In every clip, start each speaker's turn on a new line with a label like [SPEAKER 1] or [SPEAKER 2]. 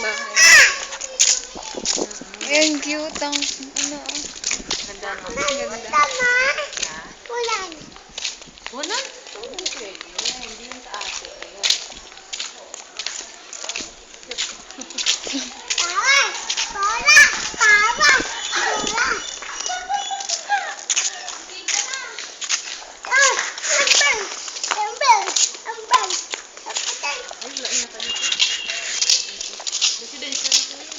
[SPEAKER 1] bahay. Ayan, cute ang ano.
[SPEAKER 2] Ganda no?
[SPEAKER 1] Ganda.
[SPEAKER 2] Ulan. Ulan? Hindi pwede. Hindi yung sa ate. Ayun. Ay, wala na pa dito. Residential ito yun.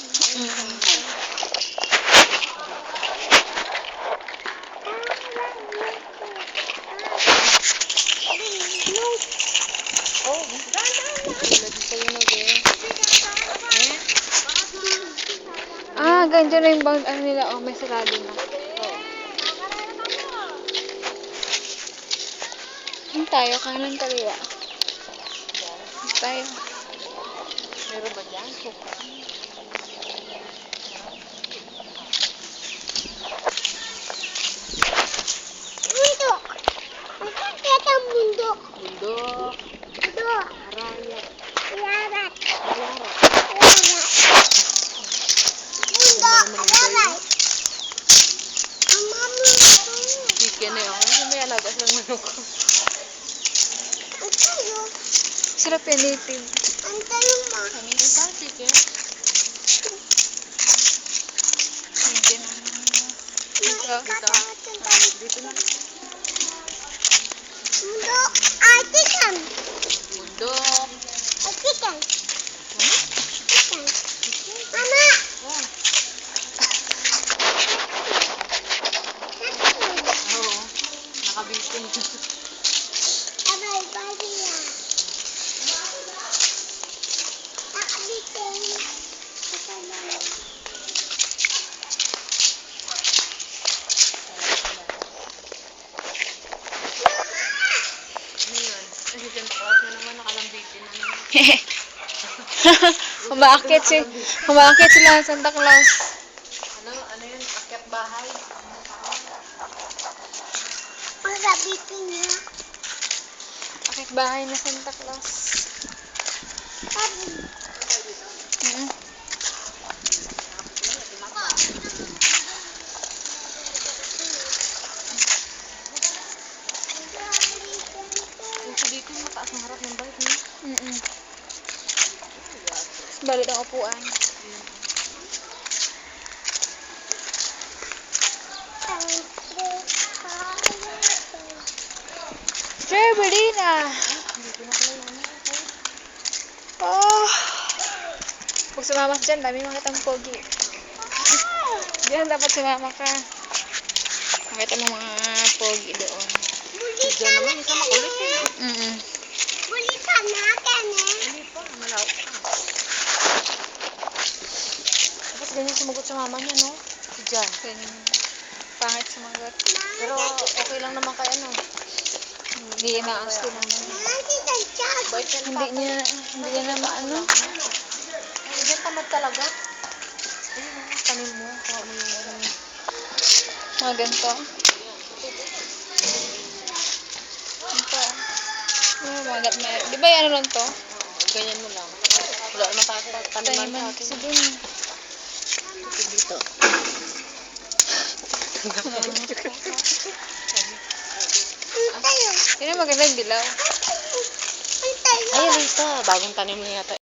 [SPEAKER 2] Oh, wala dito yung
[SPEAKER 1] Ah, ganyan na yung bound, ano nila, oh, may sarado na. Ano tayo? Kanan kaliwa. Ano tayo?
[SPEAKER 2] meron ba dyan? Bundok. Ararat. Chicken na yun. Ano may alagas ng manok?
[SPEAKER 1] Sarap yan, native.
[SPEAKER 2] Kami ito, chicken.
[SPEAKER 1] Medyo na. Dito.
[SPEAKER 2] Dito na. Bundok. Oo. Nakabitin. Ano yun? Kasi Santa Claus na naman, nakalambitin na naman.
[SPEAKER 1] Humaakit sila sa Santa Claus.
[SPEAKER 2] Ano yun? Akyat bahay.
[SPEAKER 1] Akit bahay na Santa Claus.
[SPEAKER 2] Dito dito, mataas ang harap ng balik niya.
[SPEAKER 1] Balit ang upuan. Strawberry na.
[SPEAKER 2] Dito na pala yung ano.
[SPEAKER 1] Oh. Pag sumama ka dyan, dami makita ang pogi. Diyan dapat sumama ka. Makita mo mga pogi doon.
[SPEAKER 2] Diyan naman, isa makulit yun. Hindi pa, malawak pa. Tapos ganyan sumagot sa mama niya, no? Si Jan.
[SPEAKER 1] Pangit sumagot.
[SPEAKER 2] Pero okay lang naman kay ano.
[SPEAKER 1] Hindi inaas din naman.
[SPEAKER 2] Bait yan
[SPEAKER 1] Hindi niya na maano.
[SPEAKER 2] Ay, Jan, tamad talaga. Ayun, tanim mo. Kuha mo yung
[SPEAKER 1] Mga ganito. Ito. Di ba yan lang to?
[SPEAKER 2] ganyan mo lang. Wala naman taniman
[SPEAKER 1] Taniman
[SPEAKER 2] sa
[SPEAKER 1] kasi
[SPEAKER 2] akin.
[SPEAKER 1] dun.
[SPEAKER 2] Dito.
[SPEAKER 1] Yun ang maganda yung dilaw.
[SPEAKER 2] Ay, Lisa, bagong tanim niya yata.